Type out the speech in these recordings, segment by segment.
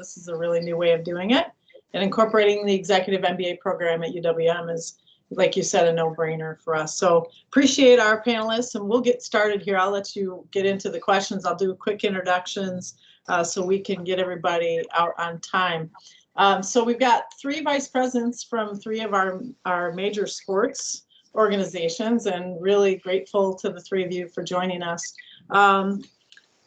this is a really new way of doing it. And incorporating the executive MBA program at UWM is, like you said, a no-brainer for us. So appreciate our panelists, and we'll get started here. I'll let you get into the questions. I'll do quick introductions so we can get everybody out on time. So we've got 3 vice presidents from 3 of our major sports organizations, and really grateful to the 3 of you for joining us.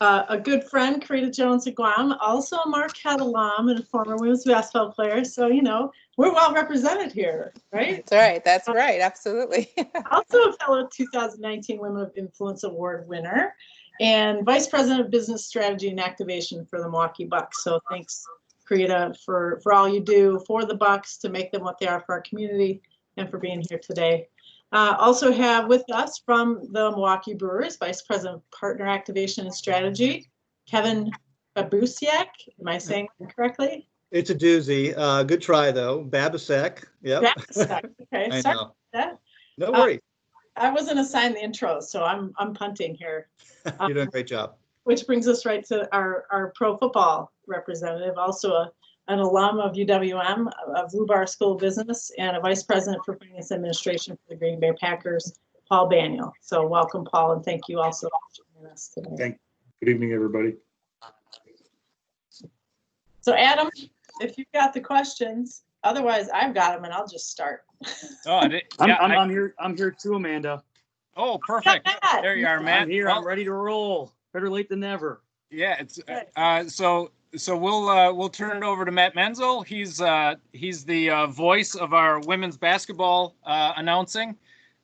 A good friend, Karita Jones of Guam, also a Marquette alum and a former women's basketball player. So, you know, we're well represented here, right? That's right, absolutely. Also a fellow 2019 Women of Influence Award winner and Vice President of Business Strategy and Activation for the Milwaukee Bucks. So thanks, Karita, for all you do for the Bucks to make them what they are for our community, and for being here today. Also have with us from the Milwaukee Brewers, Vice President of Partner Activation and Strategy, Kevin Babusiak. Am I saying that correctly? It's a doozy. Good try, though. Babasek. Yep. Babasek. Okay. I Sorry know. about that. No worries. I wasn't assigned the intro, so I'm punting here. You're doing a great job. Which brings us right to our pro football representative, also an alum of UWM, of Lubar School of Business, and a vice president for finance administration for the Green Bay Packers, Paul Baniel. So welcome, Paul, and thank you also for joining us today. Good evening, everybody. So Adam, if you've got the questions, otherwise I've got them, and I'll just start. Oh, I'm here too, Amanda. Oh, perfect. There you are, Matt. I'm here. Well, I'm ready to roll. Better late than never. Yeah, it's so we'll turn it over to Matt Menzel. He's the voice of our women's basketball announcing,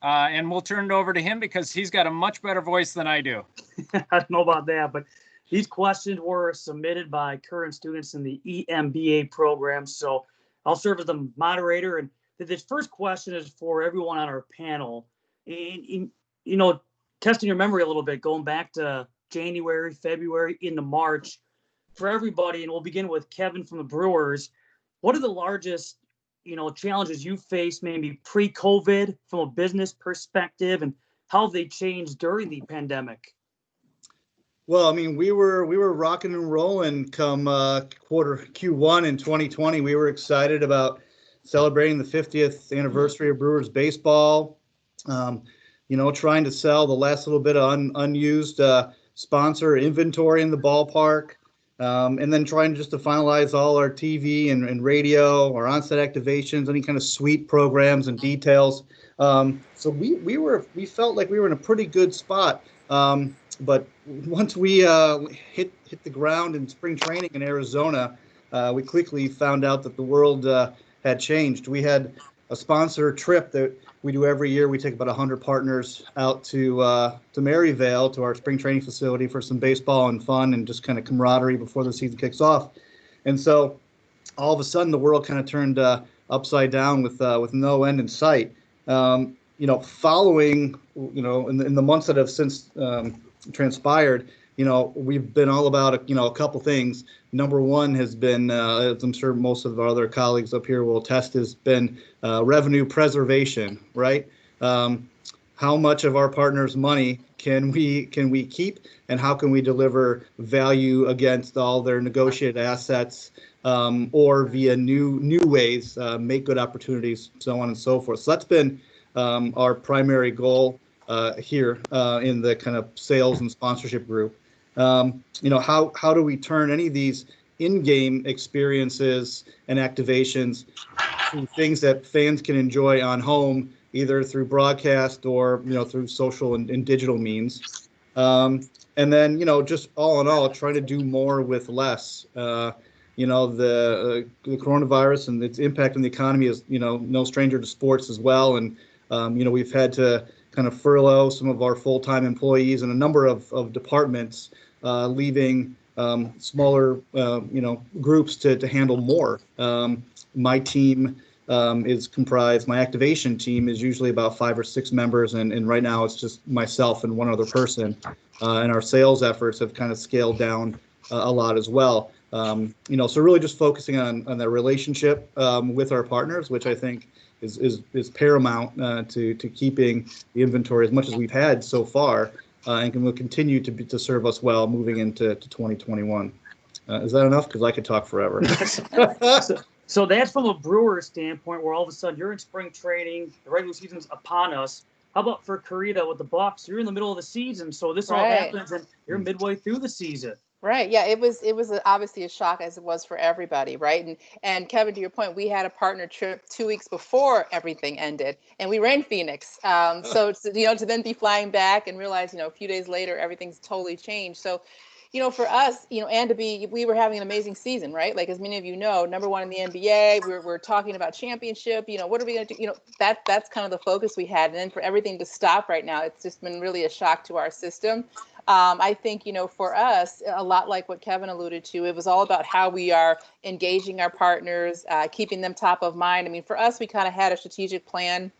and we'll turn it over to him because he's got a much better voice than I do. I don't know about that, but these questions were submitted by current students in the EMBA program, so I'll serve as the moderator. And this first question is for everyone on our panel. In testing your memory a little bit, going back to January, February, into March, for everybody, and we'll begin with Kevin from the Brewers. What are the largest, challenges you faced maybe pre-COVID from a business perspective, and how have they changed during the pandemic? Well, I mean, we were rocking and rolling come quarter Q1 in 2020. We were excited about celebrating the 50th anniversary of Brewers baseball. Trying to sell the last little bit of unused sponsor inventory in the ballpark. And then trying just to finalize all our TV and radio, our on-set activations, any kind of suite programs and details. So we felt like we were in a pretty good spot. But once we hit the ground in spring training in Arizona, we quickly found out that the world had changed. We had a sponsor trip that we do every year. We take about 100 partners out to Maryvale, to our spring training facility, for some baseball and fun and just kind of camaraderie before the season kicks off. And so all of a sudden the world kind of turned upside down with no end in sight. Following, in the months that have since transpired, we've been all about, a couple things. Number one has been, as I'm sure most of our other colleagues up here will attest, has been revenue preservation, right? How much of our partners' money can we keep, and how can we deliver value against all their negotiated assets, or via new ways, make good opportunities, so on and so forth. So that's been our primary goal here in the kind of sales and sponsorship group. How do we turn any of these in-game experiences and activations to things that fans can enjoy on home, either through broadcast or through social and digital means, and then just all in all trying to do more with less. The coronavirus and its impact on the economy is no stranger to sports as well, and we've had to kind of furlough some of our full-time employees in a number of departments, leaving smaller groups to handle more. My team is comprised, my activation team is usually about 5 or 6 members, and right now it's just myself and one other person. And our sales efforts have kind of scaled down a lot as well. So really just focusing on that relationship with our partners, which I think is paramount to keeping the inventory as much as we've had so far, and will continue to serve us well moving into 2021. Is that enough? Because I could talk forever. So that's from a Brewer standpoint, where all of a sudden you're in spring training, the regular season's upon us. How about for Karita with the Bucks? You're in the middle of the season, so this all Right. happens, and you're midway through the season. Right. Yeah. Obviously a shock, as it was for everybody. Right. And Kevin, to your point, we had a partner trip 2 weeks before everything ended, and we were in Phoenix. So to then be flying back and realize, a few days later, everything's totally changed. So, for us, and we were having an amazing season, right? Like, as many of you know, #1 in the NBA, we're talking about championship, what are we going to do? That's kind of the focus we had. And then for everything to stop right now, it's just been really a shock to our system. I think, for us, a lot like what Kevin alluded to, it was all about how we are engaging our partners, keeping them top of mind. I mean, for us, we kind of had a strategic plan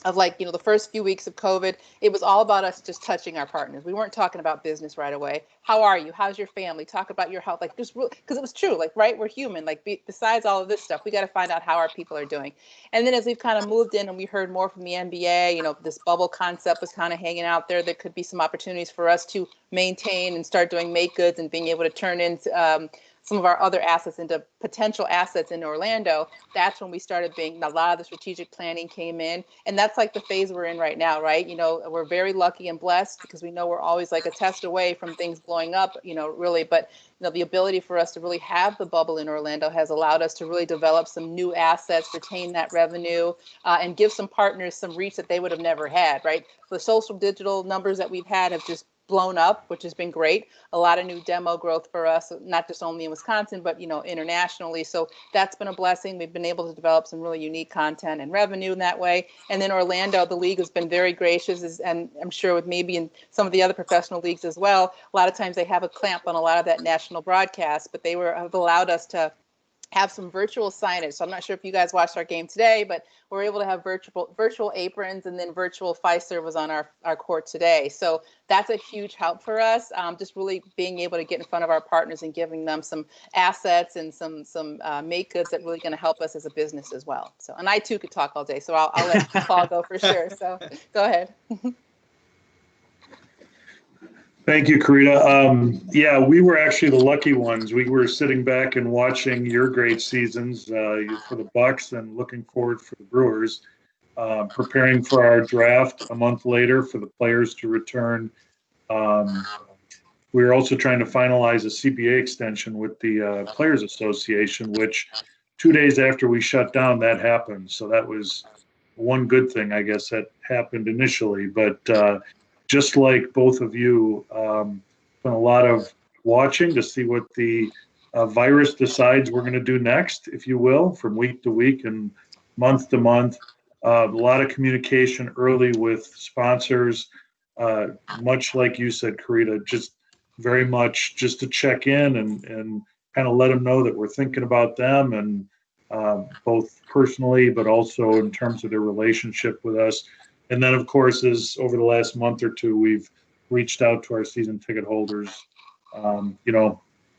of the first few weeks of COVID. It was all about us just touching our partners. We weren't talking about business right away. How are you? How's your family? Talk about your health. Just because it was true, right? We're human. Besides all of this stuff, we got to find out how our people are doing. And then as we've kind of moved in and we heard more from the NBA, this bubble concept was kind of hanging out there. There could be some opportunities for us to maintain and start doing make goods and being able to turn into some of our other assets into potential assets in Orlando. That's when we started a lot of the strategic planning came in. And that's like the phase we're in right now, right? We're very lucky and blessed because we know we're always like a test away from things blowing up, really. But, the ability for us to really have the bubble in Orlando has allowed us to really develop some new assets, retain that revenue, and give some partners some reach that they would have never had, right? The social digital numbers that we've had have just blown up, which has been great. A lot of new demo growth for us, not just only in Wisconsin, but internationally. So that's been a blessing. We've been able to develop some really unique content and revenue in that way. And then Orlando, the league has been very gracious, and I'm sure with maybe in some of the other professional leagues as well. A lot of times they have a clamp on a lot of that national broadcast, but they have allowed us to have some virtual signage. So I'm not sure if you guys watched our game today, but we're able to have virtual aprons, and then virtual Fiserv was on our court today. So that's a huge help for us. Just really being able to get in front of our partners and giving them some assets and some make goods that really going to help us as a business as well. So, and I too could talk all day, so I'll let Paul go for sure. So go ahead. Thank you, Karita. Yeah, we were actually the lucky ones. We were sitting back and watching your great seasons for the Bucks and looking forward for the Brewers, preparing for our draft a month later for the players to return. We were also trying to finalize a CBA extension with the Players Association, which 2 days after we shut down, that happened. So that was one good thing, I guess, that happened initially. But just like both of you, done a lot of watching to see what the virus decides we're going to do next, if you will, from week to week and month to month. A lot of communication early with sponsors, much like you said, Karita, just very much just to check in and kind of let them know that we're thinking about them, and both personally, but also in terms of their relationship with us. And then, of course, as over the last month or two, we've reached out to our season ticket holders.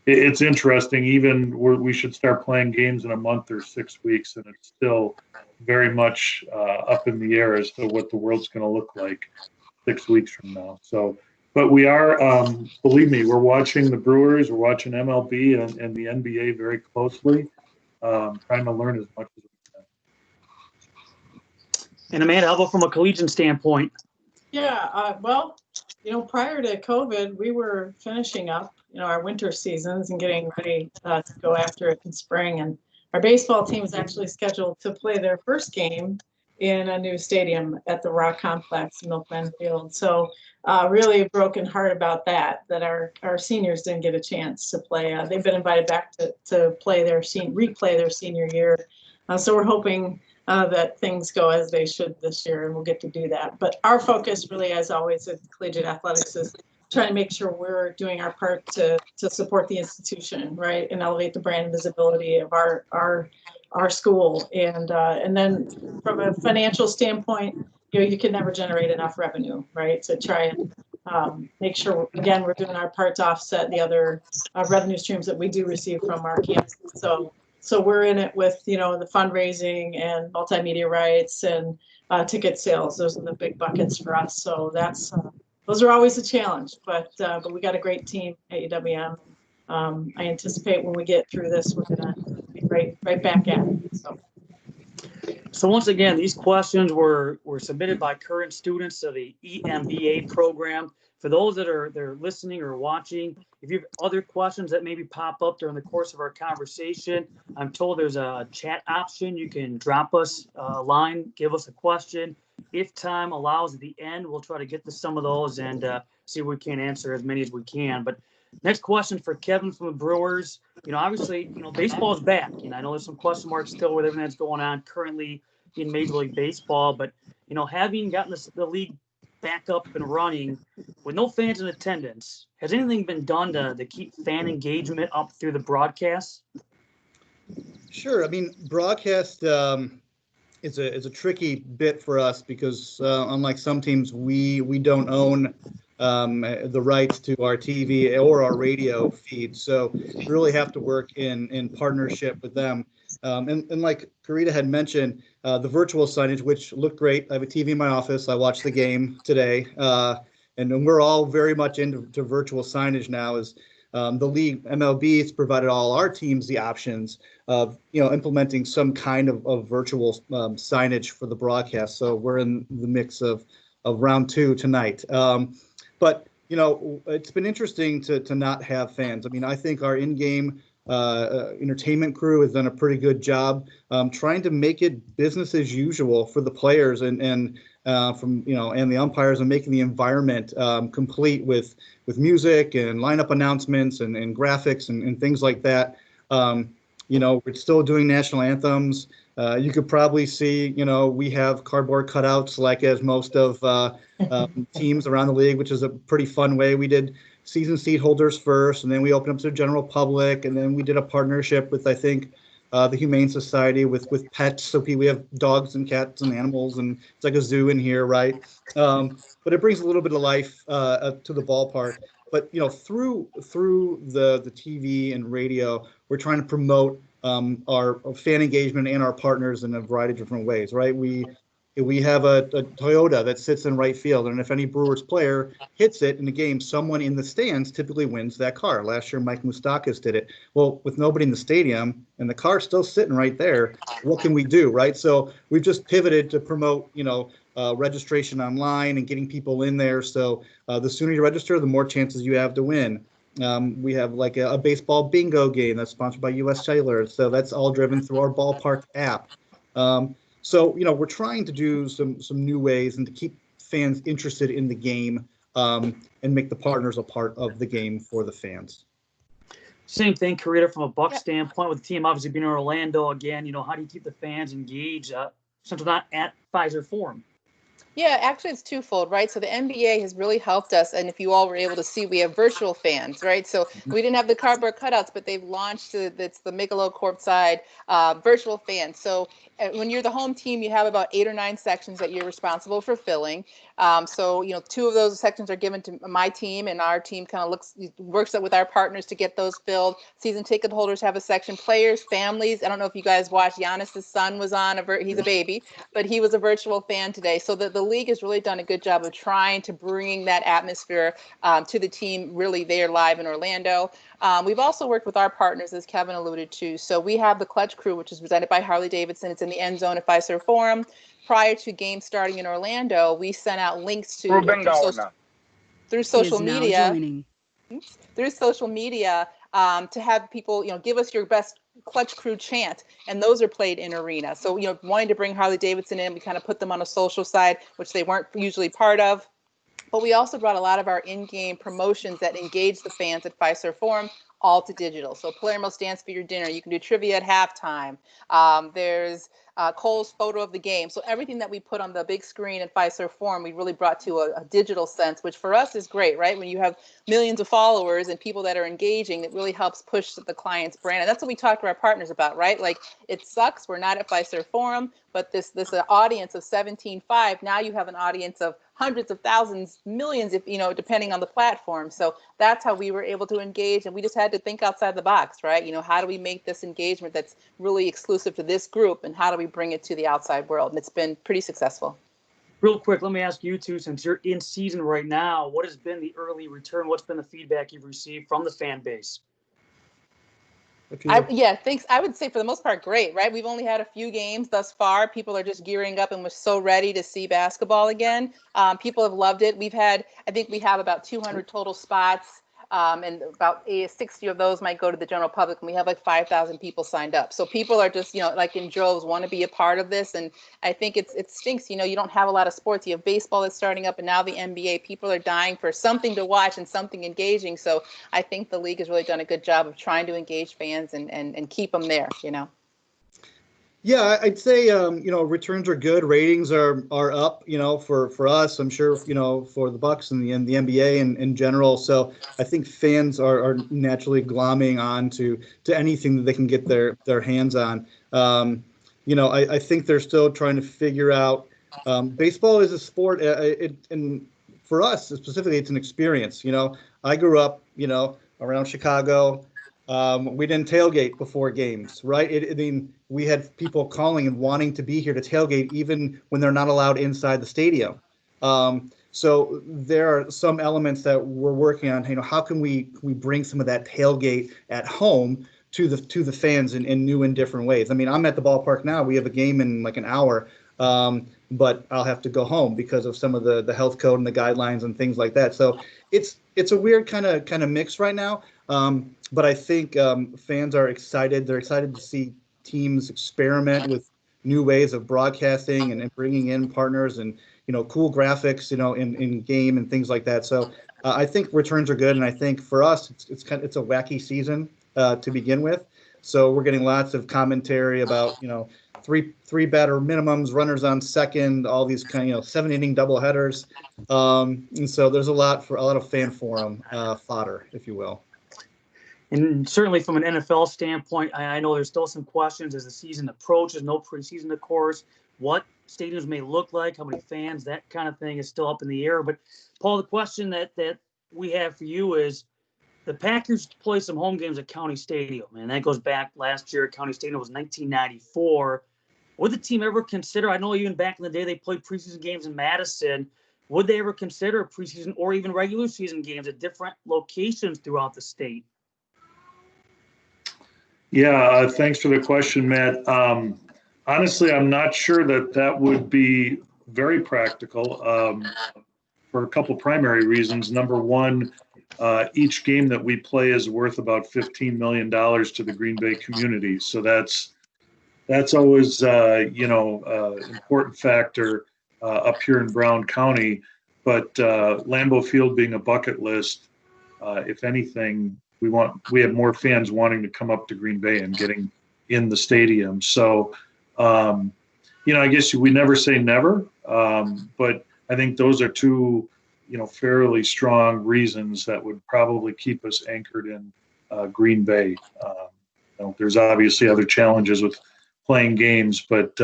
It's interesting. Even we should start playing games in a month or 6 weeks, and it's still very much up in the air as to what the world's going to look like 6 weeks from now. So, but we are, believe me, we're watching the Brewers, we're watching MLB and the NBA very closely, trying to learn as much as we can. And Amanda, how about from a collegiate standpoint? Yeah, well, prior to COVID, we were finishing up, our winter seasons and getting ready to go after it in spring. And our baseball team is actually scheduled to play their first game in a new stadium at the Rock Complex, Milkman Field. So really a broken heart about that our seniors didn't get a chance to play. They've been invited back to replay their senior year. So we're hoping that things go as they should this year, and we'll get to do that. But our focus really, as always, at collegiate athletics is trying to make sure we're doing our part to support the institution, right, and elevate the brand visibility of our school. And then from a financial standpoint, you can never generate enough revenue, right, to try and make sure, again, we're doing our part to offset the other revenue streams that we do receive from our campuses. So we're in it with, the fundraising and multimedia rights and ticket sales. Those are the big buckets for us. So those are always a challenge, but we got a great team at UWM. I anticipate when we get through this, we're gonna be right back at it, so. So once again, these questions were submitted by current students of the EMBA program. For those that are they're listening or watching, if you have other questions that maybe pop up during the course of our conversation, I'm told there's a chat option. You can drop us a line, give us a question. If time allows at the end, we'll try to get to some of those and see if we can answer as many as we can. But next question for Kevin from the Brewers. Obviously, baseball is back. I know there's some question marks still with everything that's going on currently in Major League Baseball, but, having gotten the league back up and running with no fans in attendance, has anything been done to keep fan engagement up through the broadcast? Sure. I mean, broadcast is a tricky bit for us because unlike some teams, we don't own the rights to our TV or our radio feed. So we really have to work in partnership with them. And like Karita had mentioned, the virtual signage, which looked great. I have a TV in my office. I watched the game today. And we're all very much into virtual signage now as the league MLB has provided all our teams the options of, implementing some kind of virtual signage for the broadcast. So we're in the mix of round 2 tonight. But, it's been interesting to not have fans. I mean, I think our in-game entertainment crew has done a pretty good job trying to make it business as usual for the players and the umpires, and making the environment complete with music and lineup announcements and graphics and things like that. We're still doing national anthems. You could probably see, we have cardboard cutouts like as most of teams around the league, which is a pretty fun way. We did season seat holders first, and then we opened up to the general public, and then we did a partnership with, I think, the Humane Society with pets. So we have dogs and cats and animals, and it's like a zoo in here, right? But it brings a little bit of life to the ballpark. But through the TV and radio, we're trying to promote our fan engagement and our partners in a variety of different ways, right? We have a Toyota that sits in right field, and if any Brewers player hits it in the game, someone in the stands typically wins that car. Last year, Mike Moustakas did it. Well, with nobody in the stadium and the car still sitting right there, what can we do, right? So we've just pivoted to promote, registration online and getting people in there. So the sooner you register, the more chances you have to win. We have like a baseball bingo game that's sponsored by U.S. Cellular. So that's all driven through our ballpark app. So, we're trying to do some new ways and to keep fans interested in the game and make the partners a part of the game for the fans. Same thing, Karita, from a Buck standpoint, with the team obviously being in Orlando again. How do you keep the fans engaged since we're not at Pfizer Forum? Yeah, actually, it's twofold, right? So the NBA has really helped us. And if you all were able to see, we have virtual fans, right? So we didn't have the cardboard cutouts, but they've launched it's the Michelob Courtside virtual fans. So when you're the home team, you have about 8 or 9 sections that you're responsible for filling. So 2 of those sections are given to my team, and our team kind of works with our partners to get those filled. Season ticket holders have a section. Players, families. I don't know if you guys watched. Giannis's son was on. He's a baby, but he was a virtual fan today. So the league has really done a good job of trying to bring that atmosphere to the team, really there live in Orlando. We've also worked with our partners, as Kevin alluded to. So we have the Clutch Crew, which is presented by Harley Davidson. It's in the end zone at Fiserv Forum. Prior to games starting in Orlando, we sent out links to through social media. Through social media to have people, give us your best Clutch Crew chant, and those are played in arena. So, wanting to bring Harley Davidson in, we kind of put them on a social side, which they weren't usually part of. But we also brought a lot of our in-game promotions that engage the fans at Fiserv Forum all to digital. So Player Most Dance for your dinner. You can do trivia at halftime. There's Cole's photo of the game. So everything that we put on the big screen at Fiserv Forum, we really brought to a digital sense, which for us is great, right? When you have millions of followers and people that are engaging, it really helps push the client's brand. And that's what we talk to our partners about, right? Like, it sucks we're not at Fiserv Forum, but this audience of 17.5, now you have an audience of hundreds of thousands, millions, if depending on the platform. So that's how we were able to engage, and we just had to think outside the box, right? How do we make this engagement that's really exclusive to this group, and how do we bring it to the outside world? And it's been pretty successful. Real quick, let me ask you two, since you're in season right now, what has been the early return? What's been the feedback you've received from the fan base? if you will. Yeah, thanks. I would say for the most part, great, right? We've only had a few games thus far. People are just gearing up and we're so ready to see basketball again. People have loved it. I think we have about 200 total spots. And about 60 of those might go to the general public, and we have like 5,000 people signed up. So people are just, like in droves, want to be a part of this. And I think it stinks, you don't have a lot of sports. You have baseball that's starting up, and now the NBA. People are dying for something to watch and something engaging. So I think the league has really done a good job of trying to engage fans and keep them there, Yeah, I'd say returns are good. Ratings are up. For us, I'm sure for the Bucks and the NBA and in general. So I think fans are naturally glomming on to anything that they can get their hands on. I think they're still trying to figure out. Baseball is a sport, and for us specifically, it's an experience. I grew up around Chicago. We didn't tailgate before games, right? We had people calling and wanting to be here to tailgate even when they're not allowed inside the stadium. So there are some elements that we're working on. How can we bring some of that tailgate at home to the fans in new and different ways? I mean, I'm at the ballpark now. We have a game in like an hour, but I'll have to go home because of some of the health code and the guidelines and things like that. So it's a weird kind of mix right now. But I think fans are excited. They're excited to see teams experiment with new ways of broadcasting and bringing in partners and cool graphics in game and things like that. So I think returns are good, and I think for us it's a wacky season to begin with. So we're getting lots of commentary about three batter minimums, runners on second, all these 7-inning doubleheaders, and so there's a lot of fan forum fodder, if you will. And certainly from an NFL standpoint, I know there's still some questions as the season approaches. No preseason, of course. What stadiums may look like, how many fans, that kind of thing is still up in the air. But Paul, the question that we have for you is, the Packers play some home games at County Stadium, and that goes back last year. County Stadium was 1994. Would the team ever consider? I know even back in the day they played preseason games in Madison. Would they ever consider preseason or even regular season games at different locations throughout the state? Yeah, thanks for the question, Matt. Honestly, I'm not sure that would be very practical for a couple primary reasons. Number one, each game that we play is worth about $15 million to the Green Bay community. So that's always, important factor up here in Brown County. But Lambeau Field being a bucket list, if anything, we have more fans wanting to come up to Green Bay and getting in the stadium. So, I guess we never say never, but I think those are two, fairly strong reasons that would probably keep us anchored in Green Bay. There's obviously other challenges with playing games, but,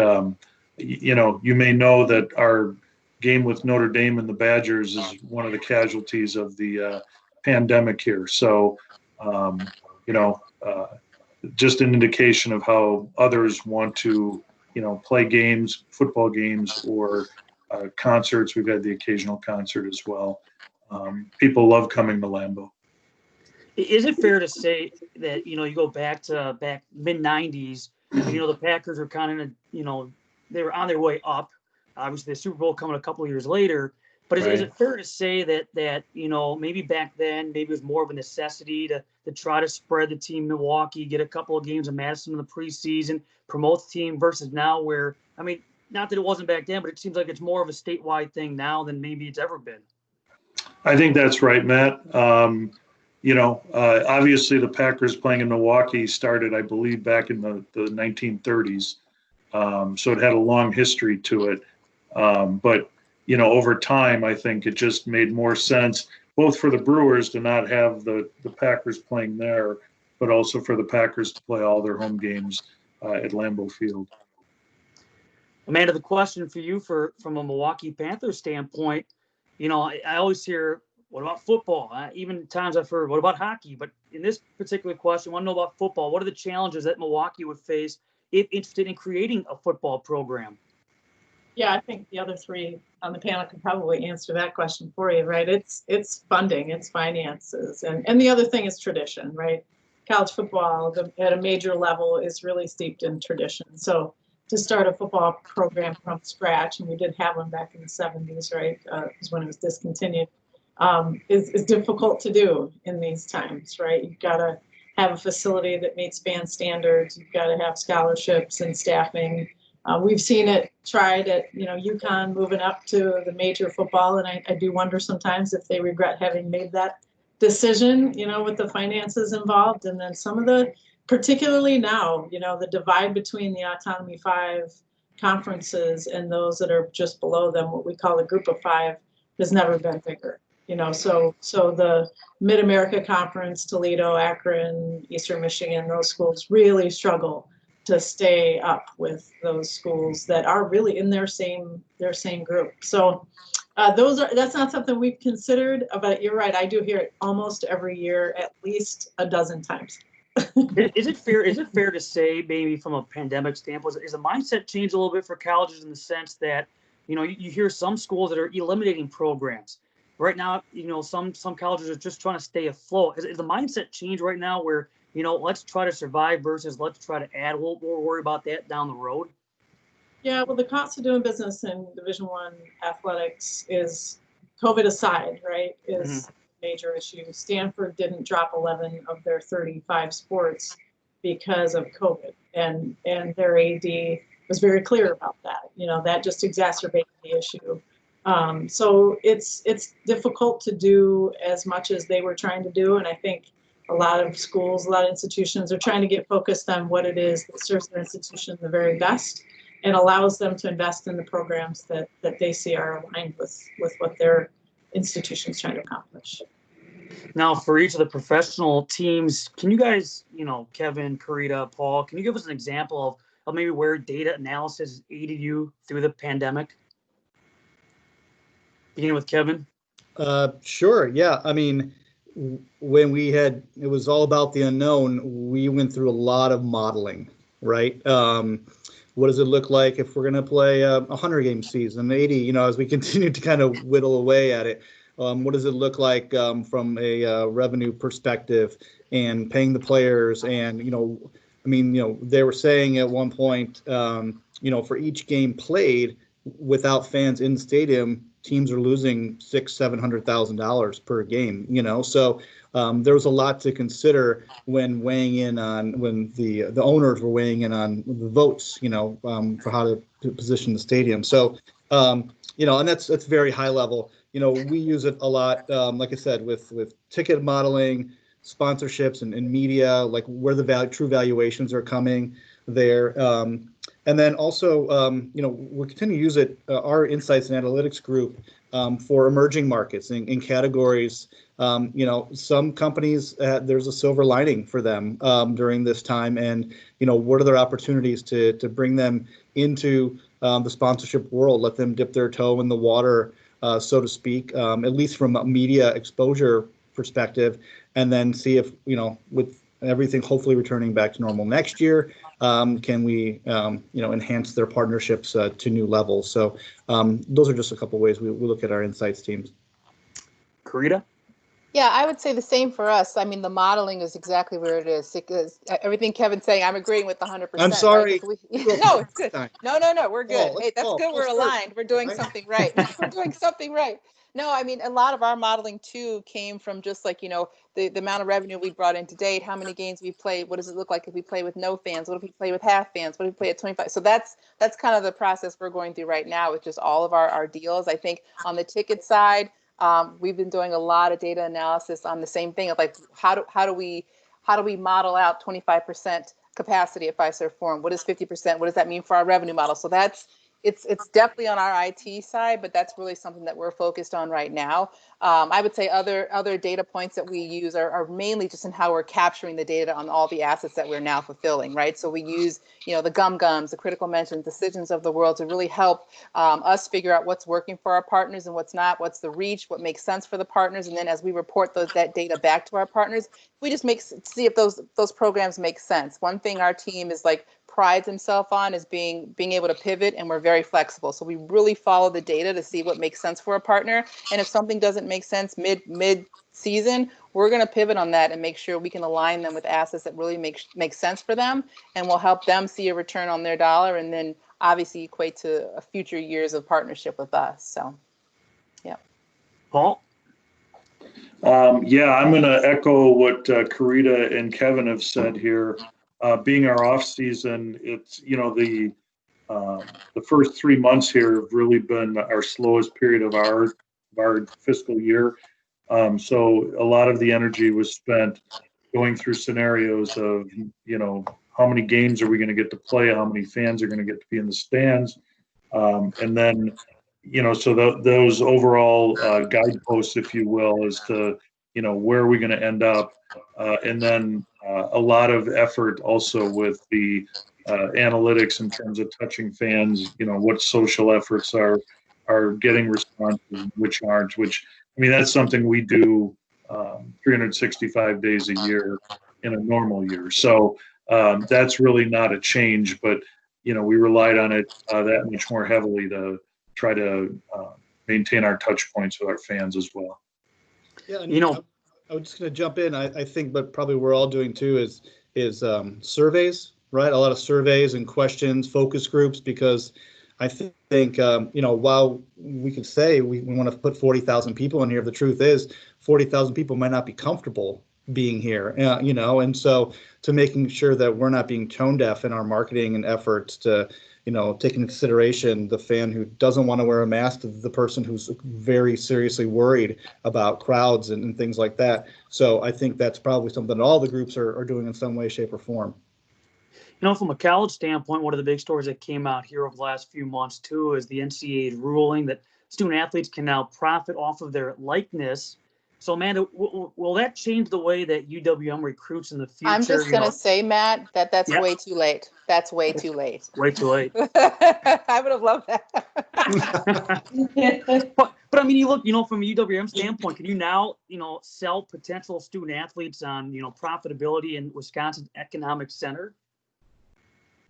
you may know that our game with Notre Dame and the Badgers is one of the casualties of the pandemic here. So, just an indication of how others want to, play games, football games, or concerts. We've had the occasional concert as well. People love coming to Lambeau. Is it fair to say that, you go back mid-90s, the Packers are kind of, they were on their way up. Obviously, the Super Bowl coming a couple of years later. But is it fair to say that maybe back then, maybe it was more of a necessity to try to spread the team Milwaukee, get a couple of games in Madison in the preseason, promote the team versus now where, not that it wasn't back then, but it seems like it's more of a statewide thing now than maybe it's ever been. I think that's right, Matt. Obviously the Packers playing in Milwaukee started, I believe, back in the 1930s. So it had a long history to it. But over time, I think it just made more sense, both for the Brewers to not have the Packers playing there, but also for the Packers to play all their home games at Lambeau Field. Amanda, the question for you from a Milwaukee Panthers standpoint, I always hear, what about football? Even times I've heard, what about hockey? But in this particular question, I want to know about football. What are the challenges that Milwaukee would face if interested in creating a football program? Yeah, I think the other three on the panel could probably answer that question for you, right? It's funding, it's finances, and the other thing is tradition, right? college football at a major level is really steeped in tradition. So to start a football program from scratch, and we did have one back in the 70s, right, is when it was discontinued, is difficult to do in these times, right? You've got to have a facility that meets band standards. You've got to have scholarships and staffing. We've seen it tried at, UConn moving up to the major football, and I do wonder sometimes if they regret having made that decision, with the finances involved. And then some of the, particularly now, the divide between the Autonomy 5 conferences and those that are just below them, what we call a group of 5, has never been bigger. So the Mid-America Conference, Toledo, Akron, Eastern Michigan, those schools really struggle to stay up with those schools that are really in their same group. So that's not something we've considered, but you're right. I do hear it almost every year, at least a dozen times. Is it fair to say, maybe from a pandemic standpoint, is the mindset changed a little bit for colleges in the sense that, you hear some schools that are eliminating programs right now? Some colleges are just trying to stay afloat. Is the mindset change right now where, let's try to survive versus let's try to add? We'll worry about that down the road. Yeah, well, the cost of doing business in Division I athletics is, COVID aside, right, is a major issue. Stanford didn't drop 11 of their 35 sports because of COVID, and their AD was very clear about that. That just exacerbated the issue. So it's difficult to do as much as they were trying to do, and I think a lot of schools, a lot of institutions are trying to get focused on what it is that serves their institution the very best and allows them to invest in the programs that they see are aligned with what their institution's trying to accomplish. Now, for each of the professional teams, can you guys, Kevin, Karita, Paul, can you give us an example of maybe where data analysis aided you through the pandemic? Beginning with Kevin. Sure. Yeah. I mean, when it was all about the unknown, we went through a lot of modeling, right? What does it look like if we're going to play a 100-game season, 80, as we continue to kind of whittle away at it? What does it look like from a revenue perspective and paying the players? And, they were saying at one point, for each game played without fans in the stadium, teams are losing $600,000-$700,000 per game, so there was a lot to consider when the owners were weighing in on the votes, for how to position the stadium. So, and that's very high level. We use it a lot, like I said, with ticket modeling, sponsorships and media, like where the true valuations are coming there. And then also, we're continuing to use it, our insights and analytics group, for emerging markets in categories. Some companies, there's a silver lining for them during this time. And, what are their opportunities to bring them into the sponsorship world, let them dip their toe in the water, so to speak, at least from a media exposure perspective, and then see if, with everything hopefully returning back to normal next year, can we, enhance their partnerships to new levels? So those are just a couple ways we look at our insights teams. Karita? Yeah, I would say the same for us. I mean, the modeling is exactly where it is. Everything Kevin's saying, I'm agreeing with 100%. I'm sorry. Right? No, it's good. No, we're good. Hey, that's good. We're aligned. We're doing something right. We're doing something right. No, I mean, a lot of our modeling too came from just like, the amount of revenue we brought in to date, how many games we played, what does it look like if we play with no fans, what if we play with half fans, what if we play at 25? So that's kind of the process we're going through right now with just all of our deals. I think on the ticket side, we've been doing a lot of data analysis on the same thing of like, how do we model out 25% capacity at Fiserv Forum? What is 50%? What does that mean for our revenue model? So it's definitely on our IT side, but that's really something that we're focused on right now. I would say other data points that we use are mainly just in how we're capturing the data on all the assets that we're now fulfilling, right? So we use, the gums, the critical mentions, decisions of the world to really help us figure out what's working for our partners and what's not, what's the reach, what makes sense for the partners. And then as we report that data back to our partners, we just see if those programs make sense. One thing our team is like prides himself on is being able to pivot, and we're very flexible. So we really follow the data to see what makes sense for a partner. And if something doesn't make sense mid season, we're going to pivot on that and make sure we can align them with assets that really make sense for them, and will help them see a return on their dollar, and then obviously equate to a future years of partnership with us. So, yeah. Paul? Yeah, I'm going to echo what Karita and Kevin have said here. Being our off season, it's, you know, the first 3 months here have really been our slowest period of our fiscal year. So a lot of the energy was spent going through scenarios of, you know, how many games are we going to get to play? How many fans are going to get to be in the stands? And then, you know, so those overall guideposts, if you will, as to, you know, where are we going to end up? And then a lot of effort also with the analytics in terms of touching fans, you know, what social efforts are getting responses, which aren't, which, I mean, that's something we do 365 days a year in a normal year. So that's really not a change, but, you know, we relied on it that much more heavily to try to maintain our touch points with our fans as well. Yeah, and You know, I was just going to jump in. I think, but probably we're all doing too is surveys, right? A lot of surveys and questions, focus groups, because I think you know, while we could say we want to put 40,000 people in here, the truth is 40,000 people might not be comfortable being here, you know, and so to making sure that we're not being tone deaf in our marketing and efforts to, you know, take into consideration the fan who doesn't want to wear a mask, to the person who's very seriously worried about crowds and things like that. So I think that's probably something that all the groups are doing in some way, shape, or form. You know, from a college standpoint, one of the big stories that came out here over the last few months too is the NCAA's ruling that student athletes can now profit off of their likeness. So, Amanda, will that change the way that UWM recruits in the future? I'm just going to say, Matt, that's Yeah. way too late. That's way too late. Way too late. I would have loved that. But I mean, you look, you know, from a UWM standpoint, can you now, you know, sell potential student athletes on, you know, profitability in Wisconsin Economic Center?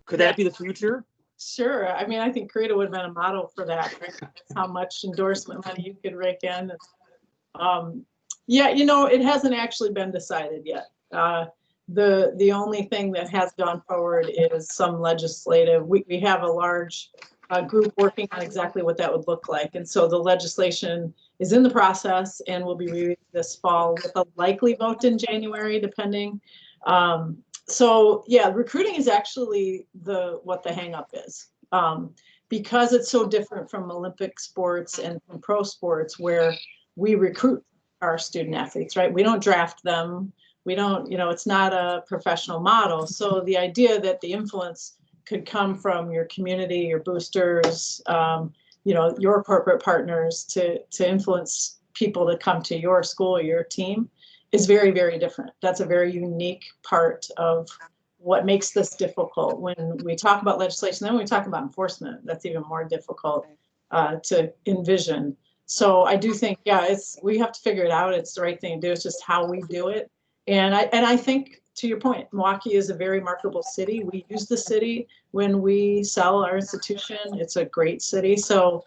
Could that be the future? Sure. I mean, I think Karita would have been a model for that, right? How much endorsement money you could rake in. Yeah, you know, it hasn't actually been decided yet. The only thing that has gone forward is some legislative. We have a large group working on exactly what that would look like, and so the legislation is in the process and will be reviewed this fall with a likely vote in January, depending. So yeah, recruiting is actually what the hang up is, because it's so different from Olympic sports and from pro sports where we recruit our student athletes, right? We don't draft them. We don't, you know, it's not a professional model. So the idea that the influence could come from your community, your boosters, you know, your corporate partners to influence people to come to your school or your team is very, very different. That's a very unique part of what makes this difficult. When we talk about legislation, then when we talk about enforcement, that's even more difficult to envision. So I do think, yeah, we have to figure it out. It's the right thing to do. It's just how we do it. And I think, to your point, Milwaukee is a very marketable city. We use the city when we sell our institution. It's a great city. So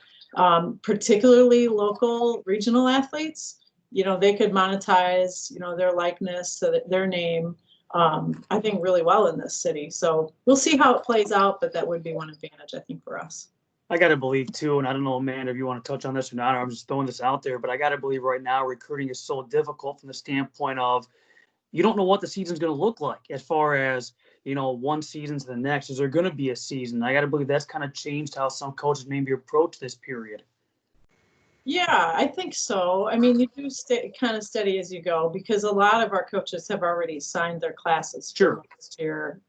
particularly local regional athletes, you know, they could monetize, you know, their likeness, so their name, I think really well in this city. So we'll see how it plays out, but that would be one advantage, I think, for us. I got to believe too, and I don't know, Amanda, if you want to touch on this or not, or I'm just throwing this out there, but I got to believe right now recruiting is so difficult from the standpoint of you don't know what the season's going to look like as far as, you know, one season to the next. Is there going to be a season? I got to believe that's kind of changed how some coaches maybe approach this period. Yeah, I think so. I mean, you do stay kind of steady as you go, because a lot of our coaches have already signed their classes for next year.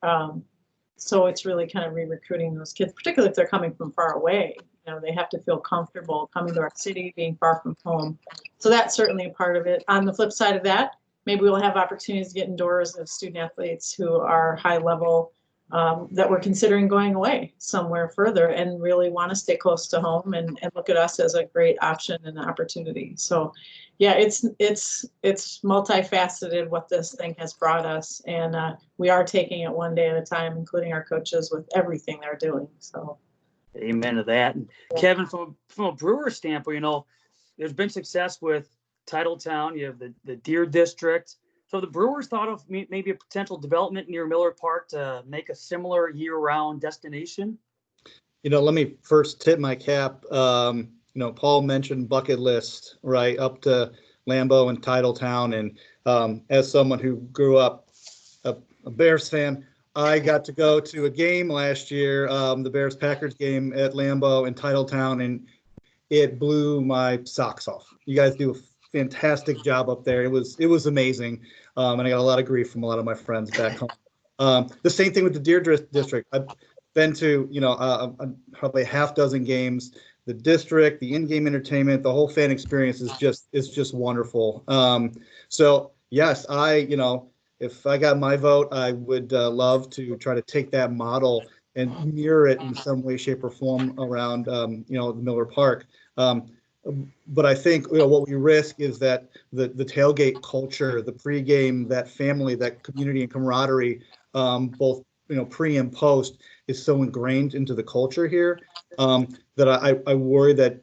So it's really kind of re-recruiting those kids, particularly if they're coming from far away. You know, they have to feel comfortable coming to our city, being far from home. So that's certainly a part of it. On the flip side of that, maybe we'll have opportunities to get indoors of student athletes who are high level that we're considering going away somewhere further and really want to stay close to home and look at us as a great option and opportunity. So yeah, it's multifaceted what this thing has brought us, and we are taking it one day at a time, including our coaches with everything they're doing. So amen to that. And Kevin, from a Brewer standpoint, there's been success with Titletown. You have the Deer District. So the Brewers thought of maybe a potential development near Miller Park to make a similar year-round destination. Let me first tip my cap. Paul mentioned bucket list, right, up to Lambeau and Titletown. And as someone who grew up a Bears fan, I got to go to a game last year, the Bears-Packers game at Lambeau and Titletown, and it blew my socks off. You guys do a fantastic job up there. It was amazing, and I got a lot of grief from a lot of my friends back home. The same thing with the Deer District. I've been to probably a half dozen games. The district, the in-game entertainment, the whole fan experience is just wonderful. So yes, if I got my vote, I would love to try to take that model and mirror it in some way, shape, or form around the Miller Park. But I think what we risk is that the tailgate culture, the pregame, that family, that community and camaraderie, both pre and post, is so ingrained into the culture here that I worry that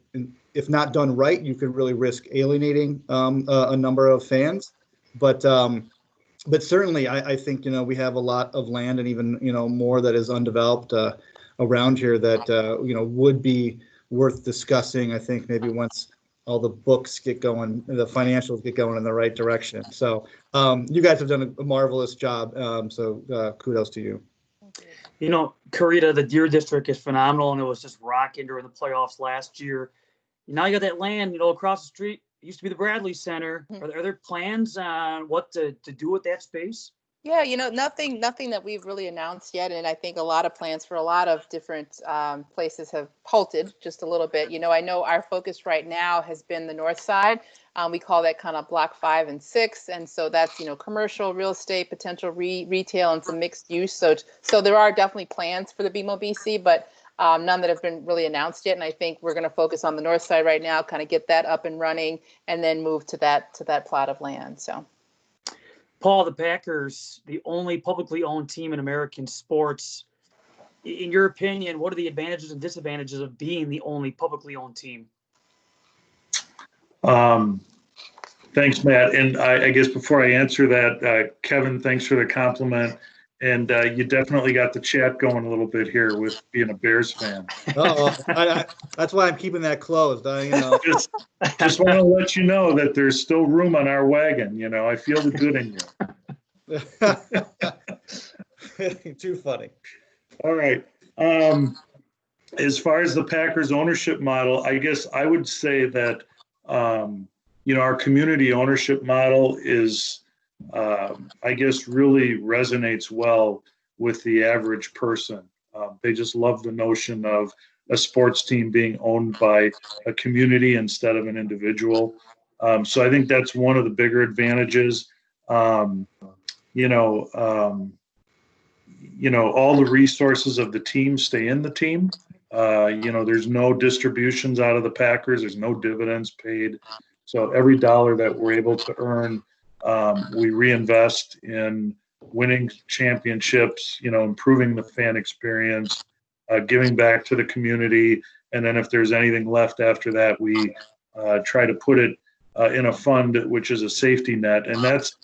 if not done right, you could really risk alienating a number of fans. But certainly, I think we have a lot of land and even more that is undeveloped around here that would be worth discussing. I think maybe once all the books get going, the financials get going in the right direction. So you guys have done a marvelous job. So kudos to you. Carita, the Deer District is phenomenal, and it was just rocking during the playoffs last year. Now you got that land, across the street. It used to be the Bradley Center. Are there plans on what to do with that space? Yeah, nothing that we've really announced yet. And I think a lot of plans for a lot of different places have halted just a little bit. I know our focus right now has been the north side. We call that kind of block 5 and 6. And so that's, commercial, real estate, potential retail, and some mixed use. So there are definitely plans for the BMO BC, but none that have been really announced yet. And I think we're going to focus on the north side right now, kind of get that up and running, and then move to that plot of land. So. Paul, the Packers, the only publicly owned team in American sports. In your opinion, what are the advantages and disadvantages of being the only publicly owned team? Thanks, Matt. And I guess before I answer that, Kevin, thanks for the compliment. And you definitely got the chat going a little bit here with being a Bears fan. That's why I'm keeping that closed. Just want to let you know that there's still room on our wagon. I feel the good in you. Too funny. All right. As far as the Packers ownership model, I guess I would say that, our community ownership model is, I guess, really resonates well with the average person. They just love the notion of a sports team being owned by a community instead of an individual. So I think that's one of the bigger advantages. All the resources of the team stay in the team. There's no distributions out of the Packers. There's no dividends paid. So every dollar that we're able to earn, we reinvest in winning championships, improving the fan experience, giving back to the community. And then if there's anything left after that, we try to put it in a fund, which is a safety net. And that's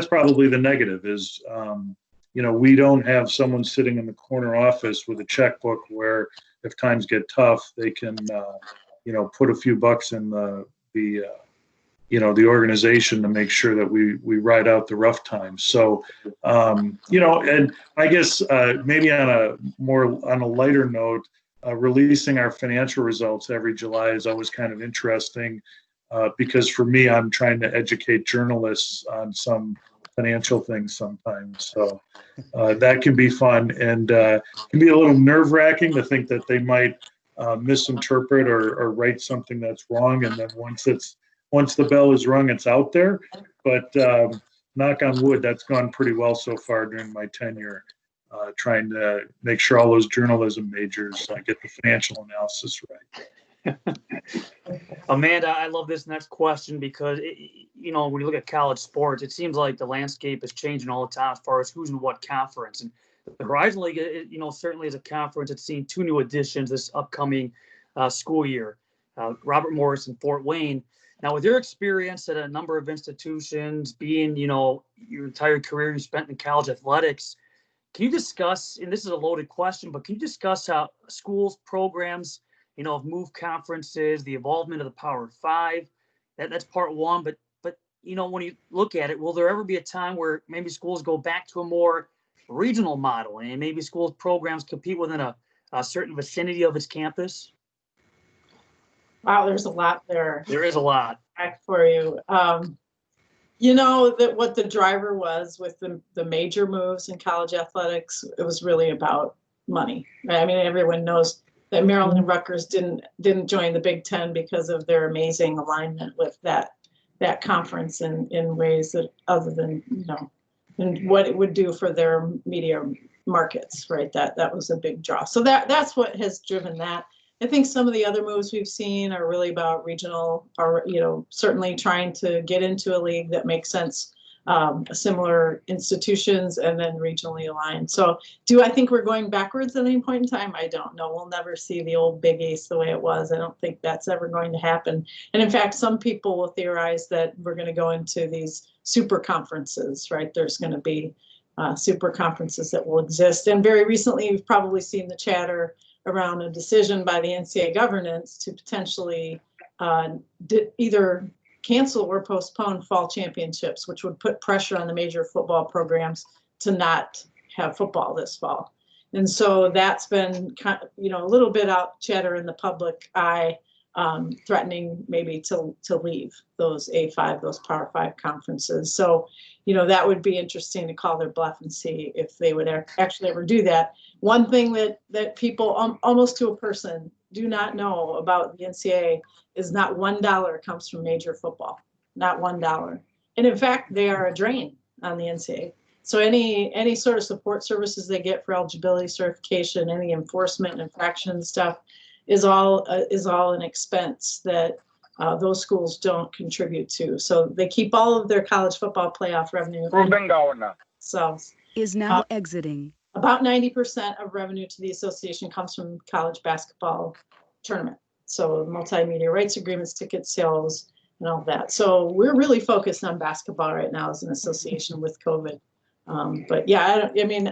probably the negative is, we don't have someone sitting in the corner office with a checkbook where if times get tough, they can, put a few bucks in the organization to make sure that we ride out the rough times. So, and I guess maybe on a lighter note, releasing our financial results every July is always kind of interesting because for me, I'm trying to educate journalists on some financial things sometimes. So that can be fun and can be a little nerve-wracking to think that they might misinterpret or write something that's wrong. And then once the bell is rung, it's out there. But knock on wood, that's gone pretty well so far during my tenure. trying to make sure all those journalism majors get the financial analysis right. Amanda, I love this next question because, when you look at college sports, it seems like the landscape is changing all the time as far as who's in what conference. And the Horizon League, certainly is a conference that's seen 2 new additions this upcoming school year. Robert Morris and Fort Wayne. Now, with your experience at a number of institutions, being, your entire career you spent in college athletics, can you discuss, and this is a loaded question, but can you discuss how schools, programs, have moved conferences, the involvement of the Power Five? That's part one. But when you look at it, will there ever be a time where maybe schools go back to a more regional model and maybe schools programs compete within a certain vicinity of its campus? Wow, there's a lot there. There is a lot. Back for you. That what the driver was with the major moves in college athletics, it was really about money. I mean, everyone knows that Maryland and Rutgers didn't join the Big Ten because of their amazing alignment with that conference in ways that other than, and what it would do for their media markets, right? That was a big draw. So that's what has driven that. I think some of the other moves we've seen are really about regional, or certainly trying to get into a league that makes sense, similar institutions, and then regionally aligned. So do I think we're going backwards at any point in time? I don't know. We'll never see the old Big East the way it was. I don't think that's ever going to happen. And in fact, some people will theorize that we're going to go into these super conferences, right? There's going to be super conferences that will exist. And very recently, you've probably seen the chatter around a decision by the NCAA governance to potentially either cancel or postpone fall championships, which would put pressure on the major football programs to not have football this fall. And so that's been kind of, a little bit out chatter in the public eye, threatening maybe to leave those A5, those Power 5 conferences. So, that would be interesting to call their bluff and see if they would actually ever do that. One thing that people almost to a person do not know about the NCAA is not $1 comes from major football, not $1. And in fact, they are a drain on the NCAA. So any sort of support services they get for eligibility certification, any enforcement and infraction stuff is all an expense that those schools don't contribute to. So they keep all of their college football playoff revenue. So is now exiting. About 90% of revenue to the association comes from college basketball tournament. So multimedia rights agreements, ticket sales, and all that. So we're really focused on basketball right now as an association with COVID. But yeah,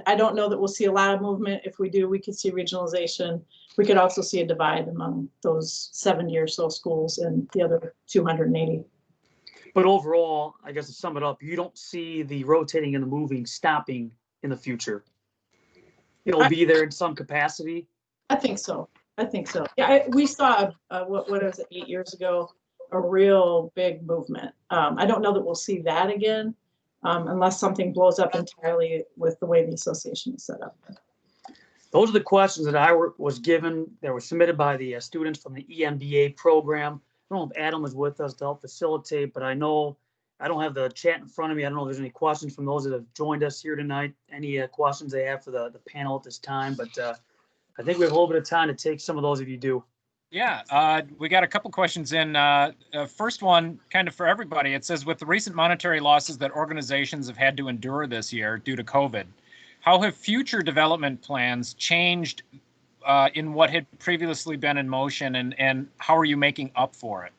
I don't know that we'll see a lot of movement. If we do, we could see regionalization. We could also see a divide among those 70 or so schools and the other 280. But overall, I guess to sum it up, you don't see the rotating and the moving stopping in the future. It'll be there in some capacity. I think so. Yeah, we saw what was it, 8 years ago, a real big movement. I don't know that we'll see that again, unless something blows up entirely with the way the association is set up. Those are the questions that I was given that were submitted by the students from the EMBA program. I don't know if Adam was with us to help facilitate, but I know I don't have the chat in front of me. I don't know if there's any questions from those that have joined us here tonight. Any questions they have for the panel at this time, but I think we have a little bit of time to take some of those if you do. Yeah, we got a couple questions in. First one, kind of for everybody. It says, with the recent monetary losses that organizations have had to endure this year due to COVID, how have future development plans changed in what had previously been in motion, and how are you making up for it?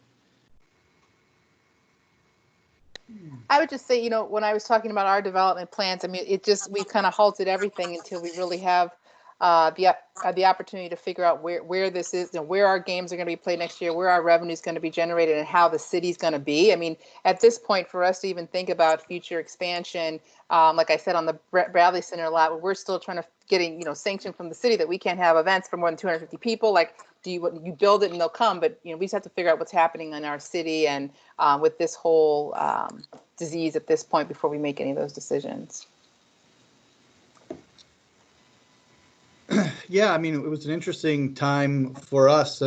I would just say, when I was talking about our development plans, we kind of halted everything until we really have the opportunity to figure out where this is, where our games are going to be played next year, where our revenue is going to be generated, and how the city's going to be. At this point, for us to even think about future expansion, like I said on the Bradley Center a lot, we're still trying to getting sanction from the city that we can't have events for more than 250 people. Like, you build it and they'll come, but we just have to figure out what's happening in our city and with this whole disease at this point before we make any of those decisions. Yeah, it was an interesting time for us.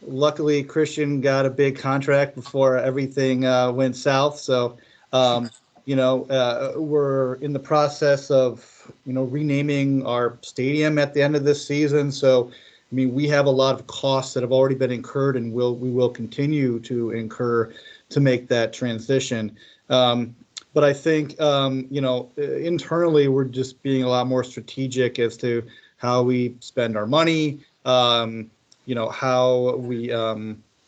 Luckily, Christian got a big contract before everything went south. So we're in the process of, renaming our stadium at the end of this season. So, I mean, we have a lot of costs that have already been incurred and we will continue to incur to make that transition. But I think, internally, we're just being a lot more strategic as to how we spend our money, how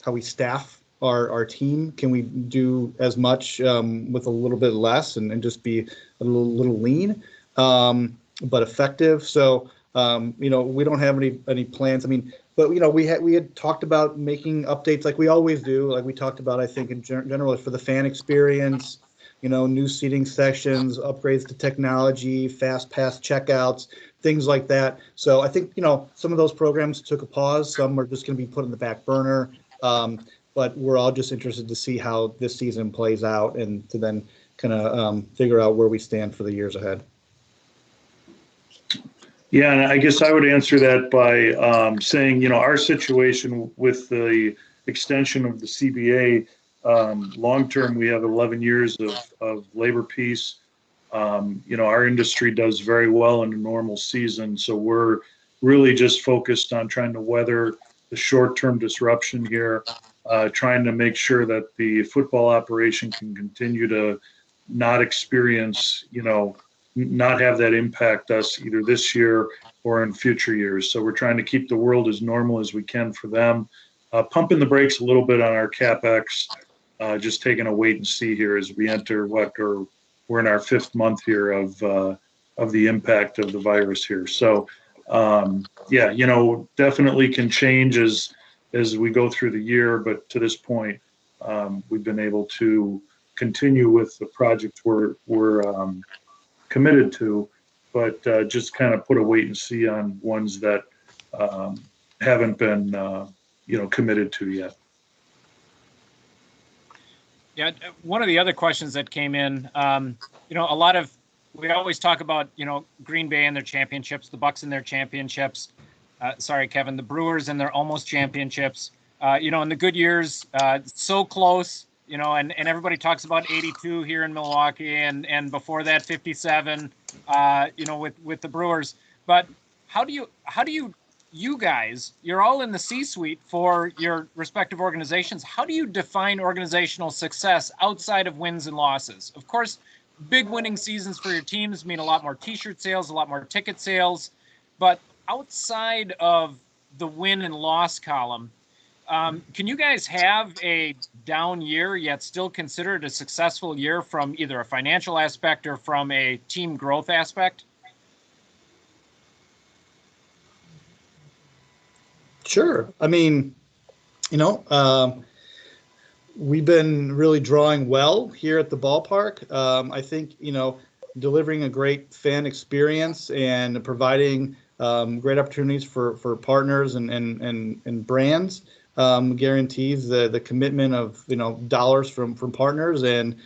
we staff our team. Can we do as much with a little bit less and just be a little lean, but effective? So, we don't have any plans. I mean, but we had talked about making updates like we always do, like we talked about, I think in general for the fan experience, new seating sections, upgrades to technology, fast pass checkouts, things like that. So I think, some of those programs took a pause. Some are just going to be put in the back burner. But we're all just interested to see how this season plays out and to then kind of figure out where we stand for the years ahead. Yeah, and I guess I would answer that by saying, our situation with the extension of the CBA, long term, we have 11 years of labor peace. Our industry does very well in a normal season, so we're really just focused on trying to weather the short-term disruption here, trying to make sure that the football operation can continue to not experience, not have that impact us either this year or in future years. So we're trying to keep the world as normal as we can for them. Pumping the brakes a little bit on our CapEx, just taking a wait and see here as we enter we're in our 5th month here of the impact of the virus here. So definitely can change as we go through the year, but to this point, we've been able to continue with the project we're committed to, but just kind of put a wait and see on ones that haven't been, committed to yet. Yeah, one of the other questions that came in, we always talk about, Green Bay and their championships, the Bucks and their championships. Sorry, Kevin, the Brewers and their almost championships. In the good years, so close, and everybody talks about 82 here in Milwaukee and before that 57, with the Brewers. But how do you guys, you're all in the C-suite for your respective organizations. How do you define organizational success outside of wins and losses? Of course, big winning seasons for your teams mean a lot more T-shirt sales, a lot more ticket sales. But outside of the win and loss column, can you guys have a down year yet still consider it a successful year from either a financial aspect or from a team growth aspect? Sure. I mean, we've been really drawing well here at the ballpark. I think, delivering a great fan experience and providing great opportunities for partners and brands guarantees the commitment of, dollars from partners and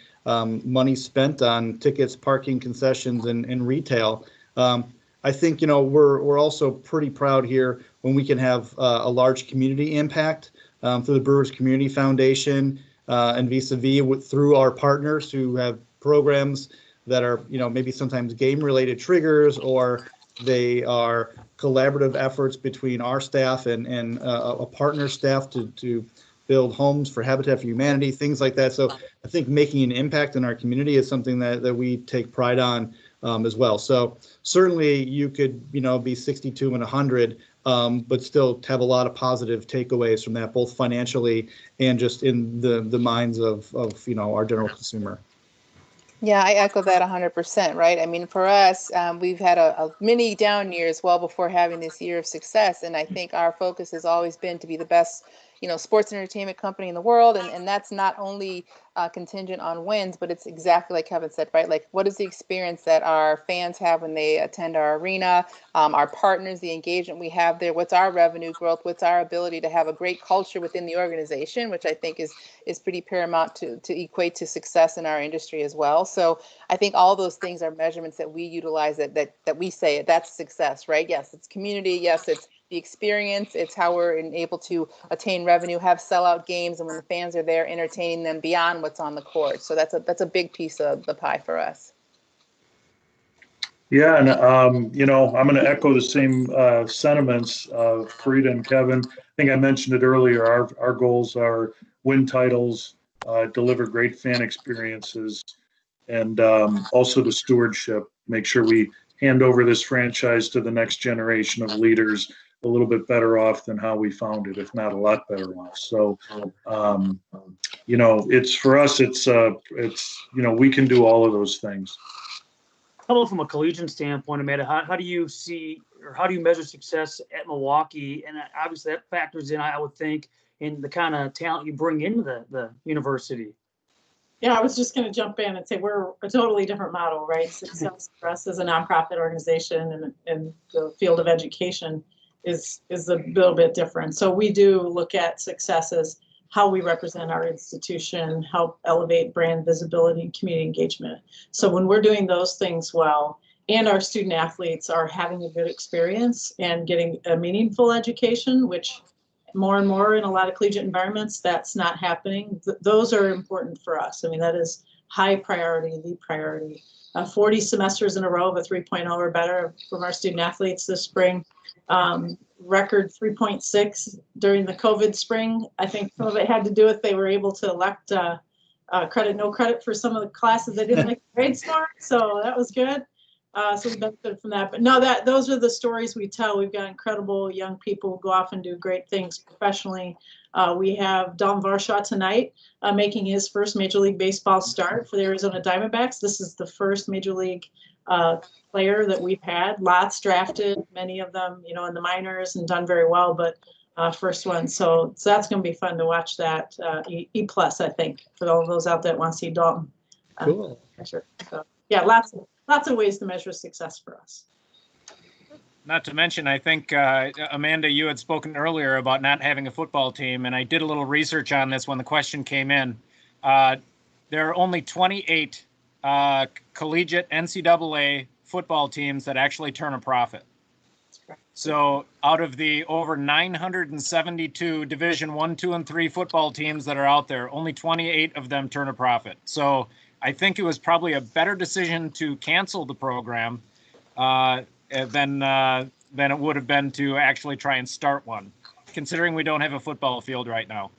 money spent on tickets, parking, concessions, and retail. I think, we're also pretty proud here when we can have a large community impact through the Brewers Community Foundation and vis-a-vis through our partners who have programs that are, maybe sometimes game-related triggers, or they are collaborative efforts between our staff and a partner staff to build homes for Habitat for Humanity, things like that. So I think making an impact in our community is something that we take pride on as well. So certainly you could, be 62 and 100, but still have a lot of positive takeaways from that, both financially and just in the minds of our general consumer. Yeah, I echo that 100%, right? I mean, for us, we've had a many down years well before having this year of success. And I think our focus has always been to be the best, sports and entertainment company in the world. And that's not only contingent on wins, but it's exactly like Kevin said, right? Like, what is the experience that our fans have when they attend our arena, our partners, the engagement we have there, what's our revenue growth, what's our ability to have a great culture within the organization, which I think is pretty paramount to equate to success in our industry as well. So I think all those things are measurements that we utilize that we say that's success, right? Yes, it's community. Yes, it's the experience. It's how we're able to attain revenue, have sellout games, and when the fans are there, entertaining them beyond what's on the court. So that's a big piece of the pie for us. Yeah, and I'm going to echo the same sentiments of Farida and Kevin. I think I mentioned it earlier. Our goals are win titles, deliver great fan experiences, and also the stewardship. Make sure we hand over this franchise to the next generation of leaders a little bit better off than how we found it, if not a lot better off. So, it's for us. It's we can do all of those things. How about from a collegiate standpoint, Amanda? How do you see, or how do you measure success at Milwaukee? And obviously that factors in, I would think, in the kind of talent you bring into the university. Yeah, I was just going to jump in and say we're a totally different model, right? Success for us as a nonprofit organization and the field of education is a little bit different. So we do look at success as how we represent our institution, help elevate brand visibility and community engagement. So when we're doing those things well, and our student athletes are having a good experience and getting a meaningful education, which more and more in a lot of collegiate environments, that's not happening. Those are important for us. I mean, that is high priority, the priority. 40 semesters in a row of a 3.0 or better from our student athletes this spring. Record 3.6 during the COVID spring. I think some of it had to do with they were able to elect credit, no credit for some of the classes they didn't like the grade smart. So that was good. So we benefited from that. But no, those are the stories we tell. We've got incredible young people who go off and do great things professionally. We have Dom Varshaw tonight making his first Major League Baseball start for the Arizona Diamondbacks. This is the first Major League player that we've had. Lots drafted, many of them, in the minors and done very well, but first one. So that's going to be fun to watch that. E+, I think, for all of those out there that want to see Dalton. Cool. So, yeah, lots of ways to measure success for us. Not to mention, I think, Amanda, you had spoken earlier about not having a football team, and I did a little research on this when the question came in. There are only 28 collegiate NCAA football teams that actually turn a profit. So out of the over 972 Division 1, 2, and 3 football teams that are out there, only 28 of them turn a profit. So I think it was probably a better decision to cancel the program than it would have been to actually try and start one, considering we don't have a football field right now.